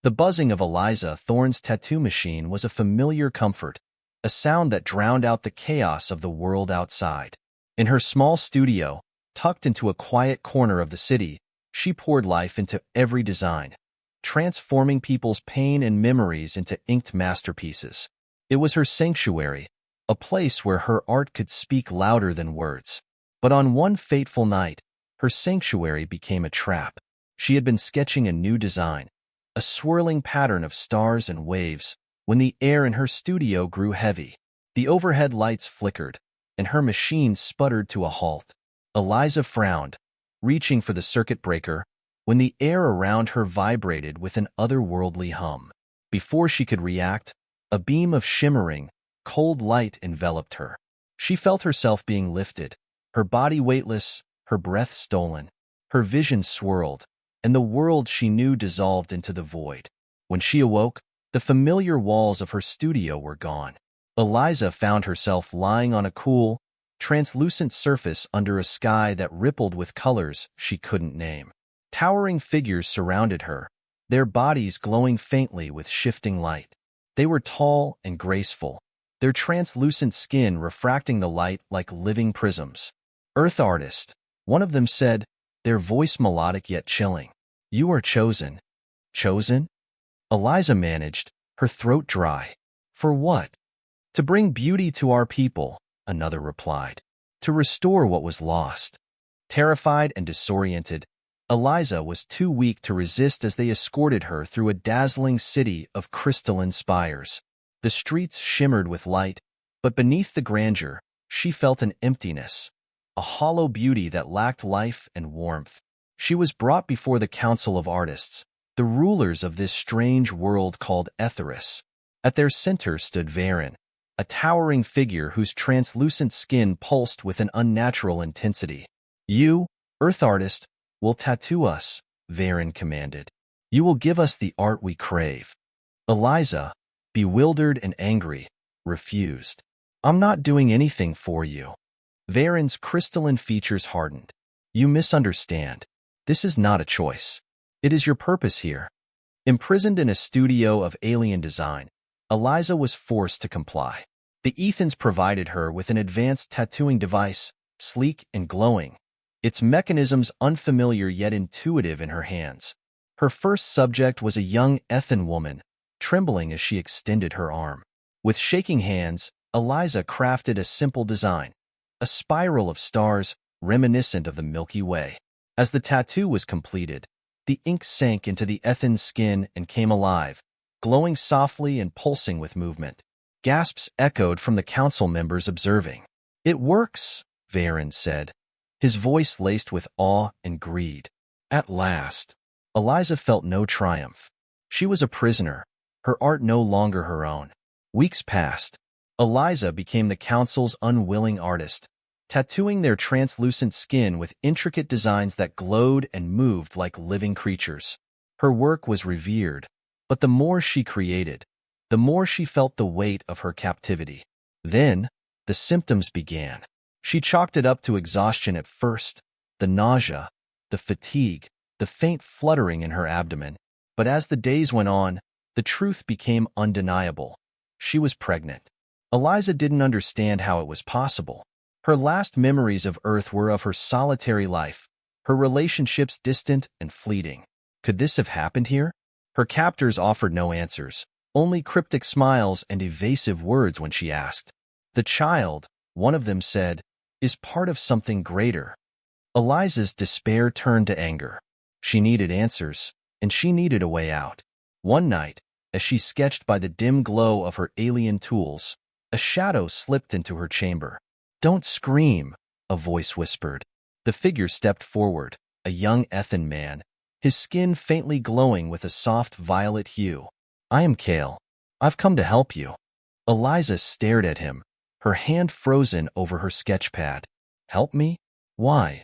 The buzzing of Eliza Thorn's tattoo machine was a familiar comfort, a sound that drowned out the chaos of the world outside. In her small studio, tucked into a quiet corner of the city, she poured life into every design, transforming people's pain and memories into inked masterpieces. It was her sanctuary, a place where her art could speak louder than words. But on one fateful night, her sanctuary became a trap. She had been sketching a new design, a swirling pattern of stars and waves, when the air in her studio grew heavy. The overhead lights flickered, and her machine sputtered to a halt. Eliza frowned, reaching for the circuit breaker, when the air around her vibrated with an otherworldly hum. Before she could react, a beam of shimmering, cold light enveloped her. She felt herself being lifted, her body weightless, her breath stolen. Her vision swirled, and the world she knew dissolved into the void. When she awoke, the familiar walls of her studio were gone. Eliza found herself lying on a cool, translucent surface under a sky that rippled with colors she couldn't name. Towering figures surrounded her, their bodies glowing faintly with shifting light. They were tall and graceful, their translucent skin refracting the light like living prisms. "Earth artist," one of them said, their voice melodic yet chilling. "You are chosen." Chosen? Eliza managed, her throat dry. "For what?" "To bring beauty to our people," another replied. "To restore what was lost." Terrified and disoriented, Eliza was too weak to resist as they escorted her through a dazzling city of crystalline spires. The streets shimmered with light, but beneath the grandeur, she felt an emptiness, a hollow beauty that lacked life and warmth. She was brought before the Council of Artists, the rulers of this strange world called Aetheris. At their center stood Varen, a towering figure whose translucent skin pulsed with an unnatural intensity. "You, Earth artist, will tattoo us," Varen commanded. "You will give us the art we crave." Eliza, bewildered and angry, refused. "I'm not doing anything for you." Varen's crystalline features hardened. "You misunderstand. This is not a choice. It is your purpose here." Imprisoned in a studio of alien design, Eliza was forced to comply. The Aethans provided her with an advanced tattooing device, sleek and glowing, its mechanisms unfamiliar yet intuitive in her hands. Her first subject was a young Aethan woman, trembling as she extended her arm. With shaking hands, Eliza crafted a simple design, a spiral of stars reminiscent of the Milky Way. As the tattoo was completed, the ink sank into the Aethan's skin and came alive, glowing softly and pulsing with movement. Gasps echoed from the council members observing. "It works," Varen said, his voice laced with awe and greed. At last, Eliza felt no triumph. She was a prisoner, her art no longer her own. Weeks passed. Eliza became the council's unwilling artist, tattooing their translucent skin with intricate designs that glowed and moved like living creatures. Her work was revered, but the more she created, the more she felt the weight of her captivity. Then, the symptoms began. She chalked it up to exhaustion at first, the nausea, the fatigue, the faint fluttering in her abdomen. But as the days went on, the truth became undeniable. She was pregnant. Eliza didn't understand how it was possible. Her last memories of Earth were of her solitary life, her relationships distant and fleeting. Could this have happened here? Her captors offered no answers, only cryptic smiles and evasive words when she asked. "The child," one of them said, "is part of something greater." Eliza's despair turned to anger. She needed answers, and she needed a way out. One night, as she sketched by the dim glow of her alien tools, a shadow slipped into her chamber. "Don't scream," a voice whispered. The figure stepped forward, a young Aethan man, his skin faintly glowing with a soft violet hue. "I am Kale. I've come to help you." Eliza stared at him, her hand frozen over her sketchpad. "Help me? Why?"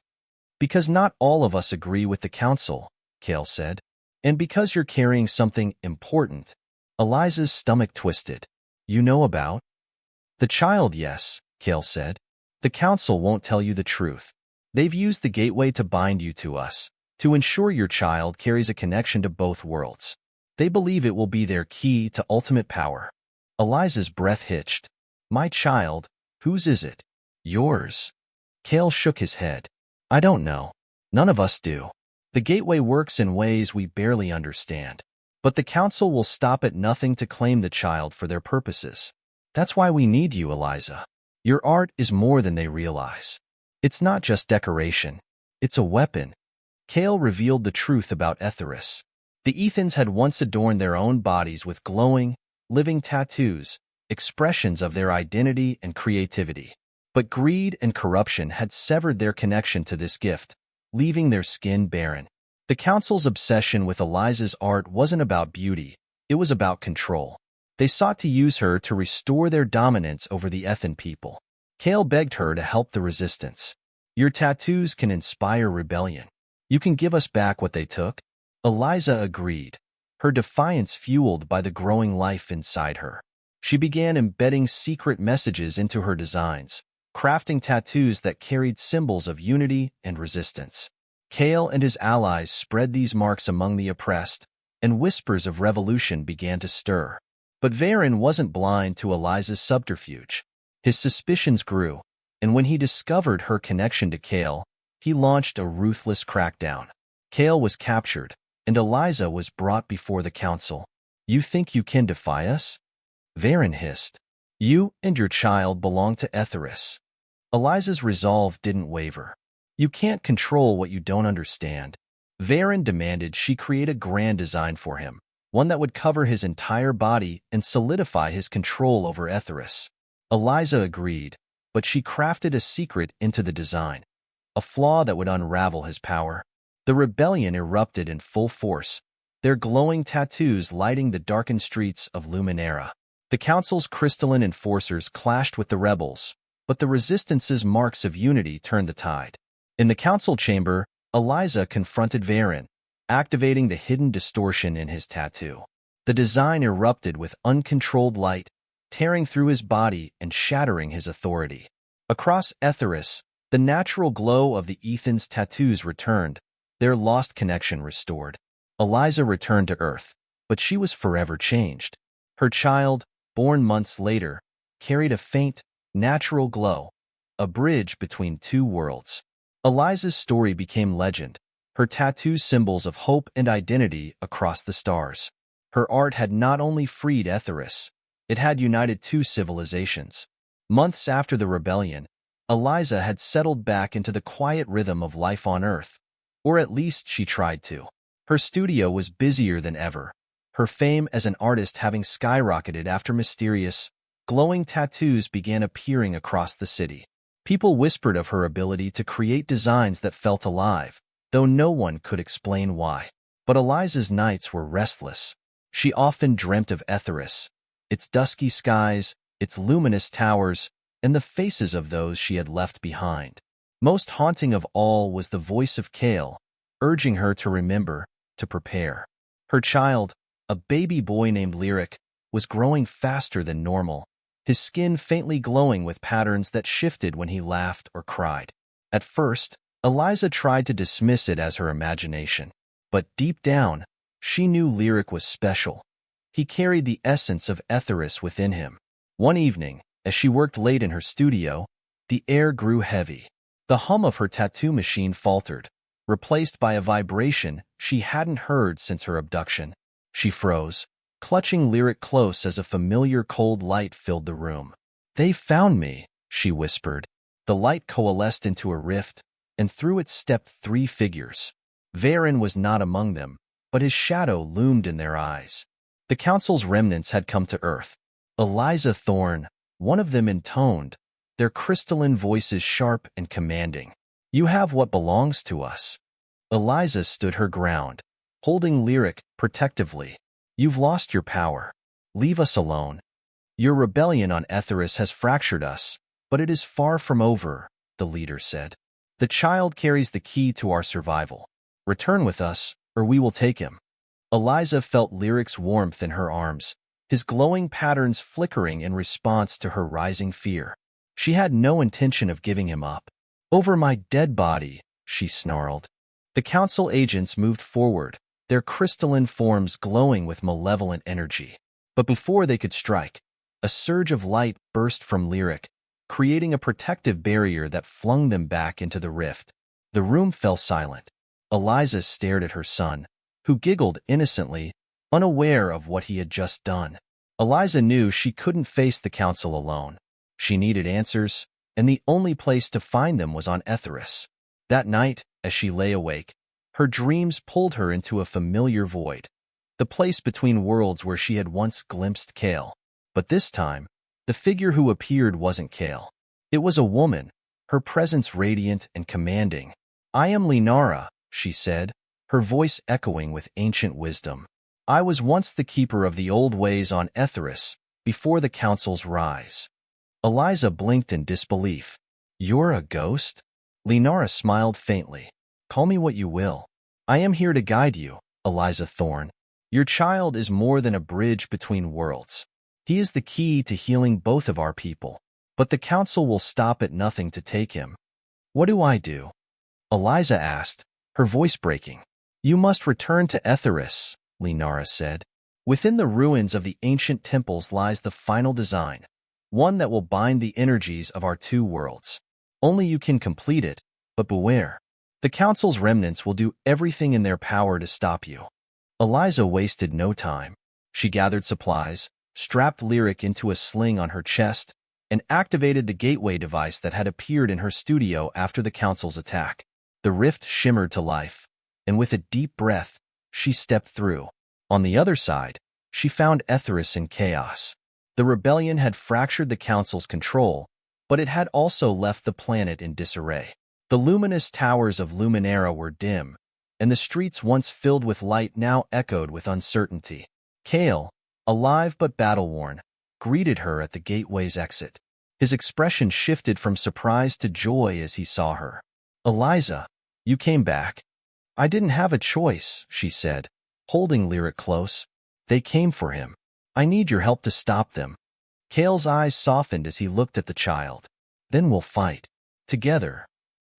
"Because not all of us agree with the council," Kale said. "And because you're carrying something important." Eliza's stomach twisted. "You know about?" "The child, yes," Kale said. "The council won't tell you the truth. They've used the gateway to bind you to us, to ensure your child carries a connection to both worlds." They believe it will be their key to ultimate power. Eliza's breath hitched. My child, whose is it? Yours. Cale shook his head. I don't know. None of us do. The gateway works in ways we barely understand. But the council will stop at nothing to claim the child for their purposes. That's why we need you, Eliza. Your art is more than they realize. It's not just decoration. It's a weapon. Cale revealed the truth about Aetheris. The Aethans had once adorned their own bodies with glowing, living tattoos, expressions of their identity and creativity. But greed and corruption had severed their connection to this gift, leaving their skin barren. The council's obsession with Eliza's art wasn't about beauty, it was about control. They sought to use her to restore their dominance over the Aethan people. Cale begged her to help the resistance. Your tattoos can inspire rebellion. You can give us back what they took. Eliza agreed, her defiance fueled by the growing life inside her. She began embedding secret messages into her designs, crafting tattoos that carried symbols of unity and resistance. Cale and his allies spread these marks among the oppressed, and whispers of revolution began to stir. But Varen wasn't blind to Eliza's subterfuge. His suspicions grew, and when he discovered her connection to Cale, he launched a ruthless crackdown. Cale was captured, and Eliza was brought before the council. You think you can defy us? Varen hissed. You and your child belong to Aetheris. Eliza's resolve didn't waver. You can't control what you don't understand. Varen demanded she create a grand design for him, one that would cover his entire body and solidify his control over Aetheris. Eliza agreed, but she crafted a secret into the design, a flaw that would unravel his power. The rebellion erupted in full force, their glowing tattoos lighting the darkened streets of Luminera. The council's crystalline enforcers clashed with the rebels, but the resistance's marks of unity turned the tide. In the council chamber, Eliza confronted Varen, activating the hidden distortion in his tattoo. The design erupted with uncontrolled light, tearing through his body and shattering his authority. Across Aetheris, the natural glow of the Aethans' tattoos returned, their lost connection restored. Eliza returned to Earth, but she was forever changed. Her child, born months later, carried a faint, natural glow, a bridge between two worlds. Eliza's story became legend, her tattoo symbols of hope and identity across the stars. Her art had not only freed Aetheris, it had united two civilizations. Months after the rebellion, Eliza had settled back into the quiet rhythm of life on Earth, or at least she tried to. Her studio was busier than ever, her fame as an artist having skyrocketed after mysterious, glowing tattoos began appearing across the city. People whispered of her ability to create designs that felt alive, though no one could explain why. But Eliza's nights were restless. She often dreamt of Aetheris, its dusky skies, its luminous towers, and the faces of those she had left behind. Most haunting of all was the voice of Cale, urging her to remember, to prepare. Her child, a baby boy named Lyric, was growing faster than normal, his skin faintly glowing with patterns that shifted when he laughed or cried. At first, Eliza tried to dismiss it as her imagination, but deep down, she knew Lyric was special. He carried the essence of Aetheris within him. One evening, as she worked late in her studio, the air grew heavy. The hum of her tattoo machine faltered, replaced by a vibration she hadn't heard since her abduction. She froze, clutching Lyric close as a familiar cold light filled the room. They found me, she whispered. The light coalesced into a rift, and through it stepped three figures. Varen was not among them, but his shadow loomed in their eyes. The council's remnants had come to Earth. Eliza Thorn, one of them intoned, their crystalline voices sharp and commanding. You have what belongs to us. Eliza stood her ground, holding Lyric protectively. You've lost your power. Leave us alone. Your rebellion on Aetheris has fractured us, but it is far from over, the leader said. The child carries the key to our survival. Return with us, or we will take him. Eliza felt Lyric's warmth in her arms, his glowing patterns flickering in response to her rising fear. She had no intention of giving him up. Over my dead body, she snarled. The council agents moved forward, their crystalline forms glowing with malevolent energy. But before they could strike, a surge of light burst from Lyric, creating a protective barrier that flung them back into the rift. The room fell silent. Eliza stared at her son, who giggled innocently, unaware of what he had just done. Eliza knew she couldn't face the council alone. She needed answers, and the only place to find them was on Aetheris. That night, as she lay awake, her dreams pulled her into a familiar void, the place between worlds where she had once glimpsed Kale. But this time, the figure who appeared wasn't Kale. It was a woman, her presence radiant and commanding. "I am Linara," she said, her voice echoing with ancient wisdom. "I was once the keeper of the old ways on Aetheris, before the council's rise." Eliza blinked in disbelief. "You're a ghost?" Linara smiled faintly. "Call me what you will. I am here to guide you, Eliza Thorn. Your child is more than a bridge between worlds. He is the key to healing both of our people. But the council will stop at nothing to take him." "What do I do?" Eliza asked, her voice breaking. "You must return to Aetheris," Linara said. "Within the ruins of the ancient temples lies the final design, one that will bind the energies of our two worlds. Only you can complete it, but beware. The council's remnants will do everything in their power to stop you." Eliza wasted no time. She gathered supplies, strapped Lyric into a sling on her chest, and activated the gateway device that had appeared in her studio after the council's attack. The rift shimmered to life, and with a deep breath, she stepped through. On the other side, she found Aetheris in chaos. The rebellion had fractured the council's control, but it had also left the planet in disarray. The luminous towers of Luminara were dim, and the streets once filled with light now echoed with uncertainty. Kale, alive but battle-worn, greeted her at the gateway's exit. His expression shifted from surprise to joy as he saw her. "Eliza, you came back." "I didn't have a choice," she said, holding Lyric close. "They came for him. I need your help to stop them." Kale's eyes softened as he looked at the child. "Then we'll fight. Together."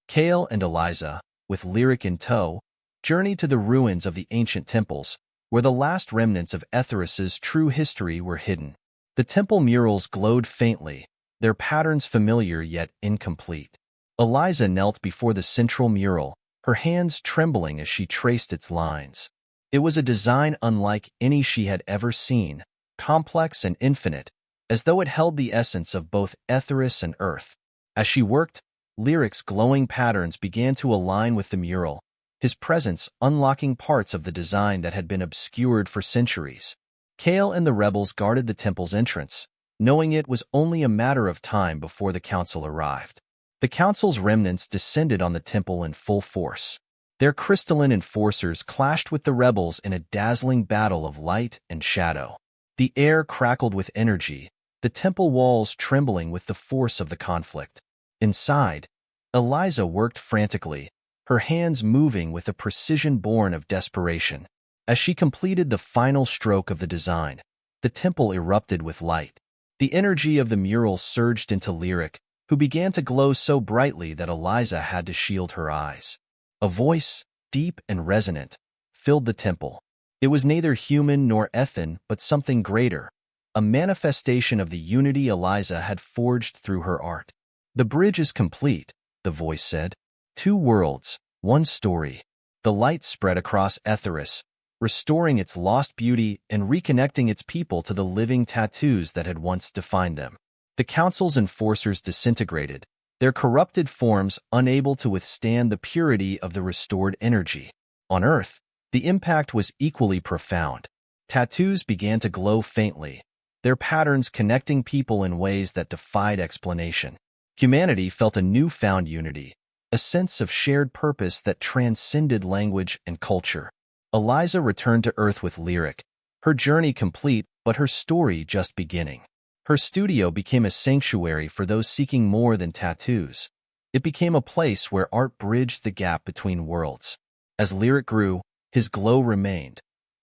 Kale and Eliza, with Lyric in tow, journeyed to the ruins of the ancient temples, where the last remnants of Aetheris's true history were hidden. The temple murals glowed faintly, their patterns familiar yet incomplete. Eliza knelt before the central mural, her hands trembling as she traced its lines. It was a design unlike any she had ever seen, complex and infinite, as though it held the essence of both Aetheris and Earth. As she worked, Lyric's glowing patterns began to align with the mural, his presence unlocking parts of the design that had been obscured for centuries. Kale and the rebels guarded the temple's entrance, knowing it was only a matter of time before the council arrived. The council's remnants descended on the temple in full force. Their crystalline enforcers clashed with the rebels in a dazzling battle of light and shadow. The air crackled with energy, the temple walls trembling with the force of the conflict. Inside, Eliza worked frantically, her hands moving with a precision born of desperation. As she completed the final stroke of the design, the temple erupted with light. The energy of the mural surged into Lyric, who began to glow so brightly that Eliza had to shield her eyes. A voice, deep and resonant, filled the temple. It was neither human nor Aethan, but something greater, a manifestation of the unity Eliza had forged through her art. "The bridge is complete," the voice said. "Two worlds, one story." The light spread across Aetheris, restoring its lost beauty and reconnecting its people to the living tattoos that had once defined them. The council's enforcers disintegrated, their corrupted forms unable to withstand the purity of the restored energy. On Earth, the impact was equally profound. Tattoos began to glow faintly, their patterns connecting people in ways that defied explanation. Humanity felt a newfound unity, a sense of shared purpose that transcended language and culture. Eliza returned to Earth with Lyric, her journey complete but her story just beginning. Her studio became a sanctuary for those seeking more than tattoos. It became a place where art bridged the gap between worlds. As Lyric grew, his glow remained,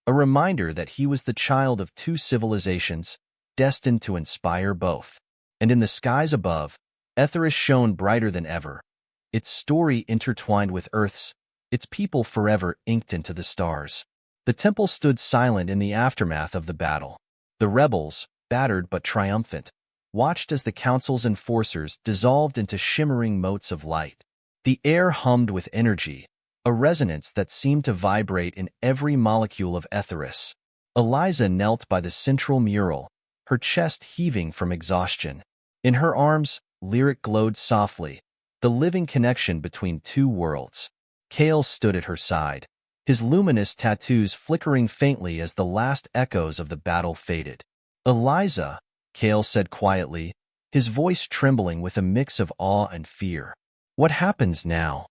a reminder that he was the child of two civilizations, destined to inspire both. And in the skies above, Aetheris shone brighter than ever, its story intertwined with Earth's, its people forever inked into the stars. The temple stood silent in the aftermath of the battle. The rebels, battered but triumphant, watched as the council's enforcers dissolved into shimmering motes of light. The air hummed with energy, a resonance that seemed to vibrate in every molecule of Aetheris. Eliza knelt by the central mural, her chest heaving from exhaustion. In her arms, Lyric glowed softly, the living connection between two worlds. Kale stood at her side, his luminous tattoos flickering faintly as the last echoes of the battle faded. "Eliza," Kale said quietly, his voice trembling with a mix of awe and fear. "What happens now?"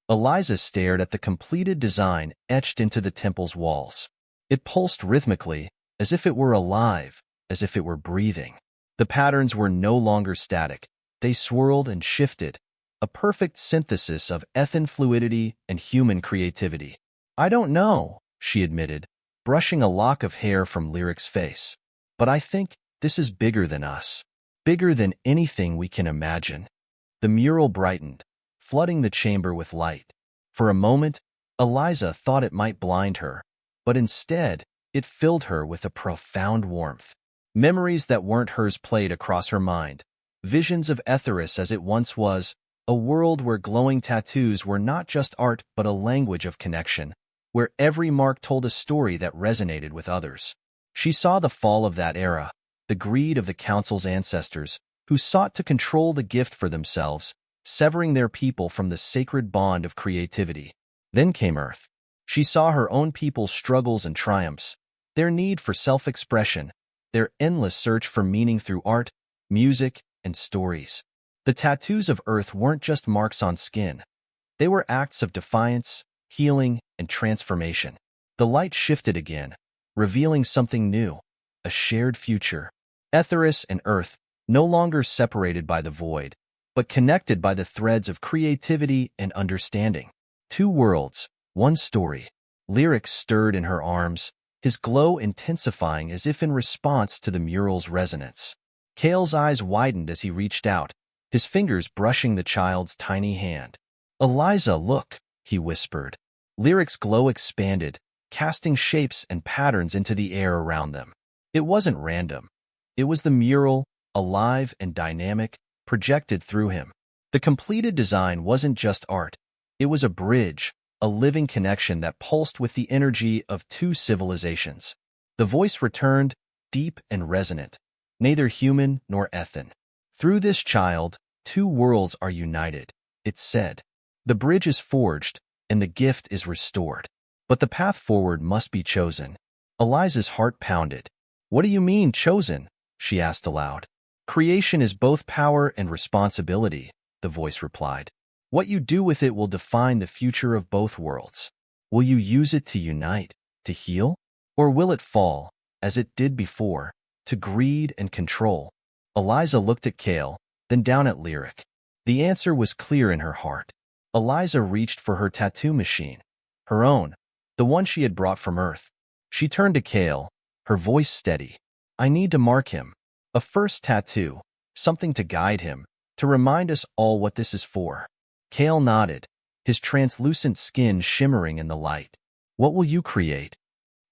Eliza stared at the completed design etched into the temple's walls. It pulsed rhythmically, as if it were alive, as if it were breathing. The patterns were no longer static. They swirled and shifted, a perfect synthesis of Aethan fluidity and human creativity. "I don't know," she admitted, brushing a lock of hair from Lyric's face. "But I think this is bigger than us, bigger than anything we can imagine." The mural brightened, flooding the chamber with light. For a moment, Eliza thought it might blind her, but instead, it filled her with a profound warmth. Memories that weren't hers played across her mind, visions of Aetheris as it once was, a world where glowing tattoos were not just art but a language of connection, where every mark told a story that resonated with others. She saw the fall of that era, the greed of the council's ancestors, who sought to control the gift for themselves, severing their people from the sacred bond of creativity. Then came Earth. She saw her own people's struggles and triumphs, their need for self-expression, their endless search for meaning through art, music, and stories. The tattoos of Earth weren't just marks on skin. They were acts of defiance, healing, and transformation. The light shifted again, revealing something new, a shared future. Aetheris and Earth, no longer separated by the void, but connected by the threads of creativity and understanding. Two worlds, one story. Lyric stirred in her arms, his glow intensifying as if in response to the mural's resonance. Kale's eyes widened as he reached out, his fingers brushing the child's tiny hand. "Eliza, look," he whispered. Lyric's glow expanded, casting shapes and patterns into the air around them. It wasn't random. It was the mural, alive and dynamic, projected through him. The completed design wasn't just art. It was a bridge, a living connection that pulsed with the energy of two civilizations. The voice returned, deep and resonant, neither human nor Aethan. "Through this child, two worlds are united," it said. "The bridge is forged, and the gift is restored. But the path forward must be chosen." Eliza's heart pounded. "What do you mean, chosen?" she asked aloud. "Creation is both power and responsibility," the voice replied. "What you do with it will define the future of both worlds. Will you use it to unite, to heal? Or will it fall, as it did before, to greed and control?" Eliza looked at Kale, then down at Lyric. The answer was clear in her heart. Eliza reached for her tattoo machine, her own, the one she had brought from Earth. She turned to Kale, her voice steady. "I need to mark him. A first tattoo, something to guide him, to remind us all what this is for." Kale nodded, his translucent skin shimmering in the light. "What will you create?"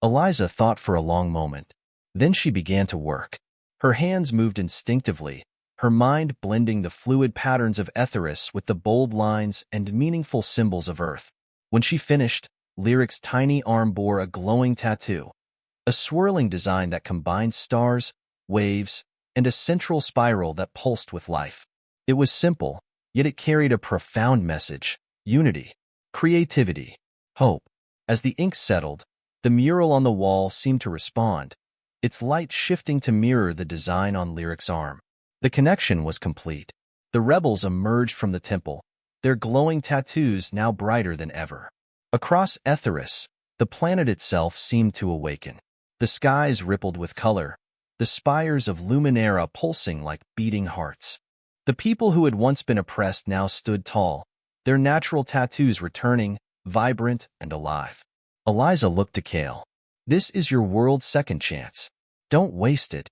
Eliza thought for a long moment. Then she began to work. Her hands moved instinctively, her mind blending the fluid patterns of Aetheris with the bold lines and meaningful symbols of Earth. When she finished, Lyric's tiny arm bore a glowing tattoo, a swirling design that combined stars, waves, and a central spiral that pulsed with life. It was simple, yet it carried a profound message: unity, creativity, hope. As the ink settled, the mural on the wall seemed to respond, its light shifting to mirror the design on Lyric's arm. The connection was complete. The rebels emerged from the temple, their glowing tattoos now brighter than ever. Across Aetheris, the planet itself seemed to awaken. The skies rippled with color, the spires of Luminara pulsing like beating hearts. The people who had once been oppressed now stood tall, their natural tattoos returning, vibrant and alive. Eliza looked to Kale. "This is your world's second chance. Don't waste it."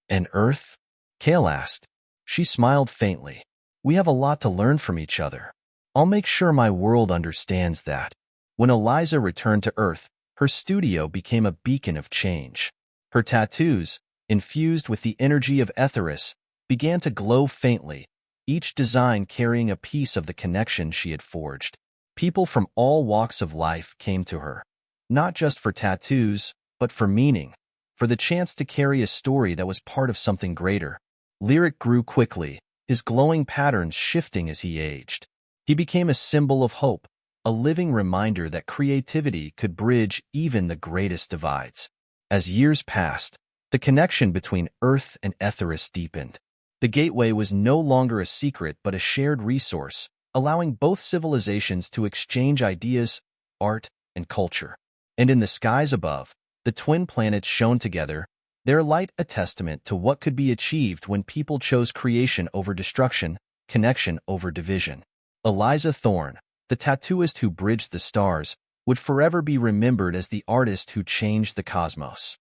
"And Earth?" Kale asked. She smiled faintly. "We have a lot to learn from each other. I'll make sure my world understands that." When Eliza returned to Earth, her studio became a beacon of change. Her tattoos, infused with the energy of Aetheris, began to glow faintly, each design carrying a piece of the connection she had forged. People from all walks of life came to her, not just for tattoos, but for meaning, for the chance to carry a story that was part of something greater. Lyric grew quickly, his glowing patterns shifting as he aged. He became a symbol of hope, a living reminder that creativity could bridge even the greatest divides. As years passed, the connection between Earth and Aetheris deepened. The gateway was no longer a secret but a shared resource, allowing both civilizations to exchange ideas, art, and culture. And in the skies above, the twin planets shone together, their light a testament to what could be achieved when people chose creation over destruction, connection over division. Eliza Thorn, the tattooist who bridged the stars, would forever be remembered as the artist who changed the cosmos.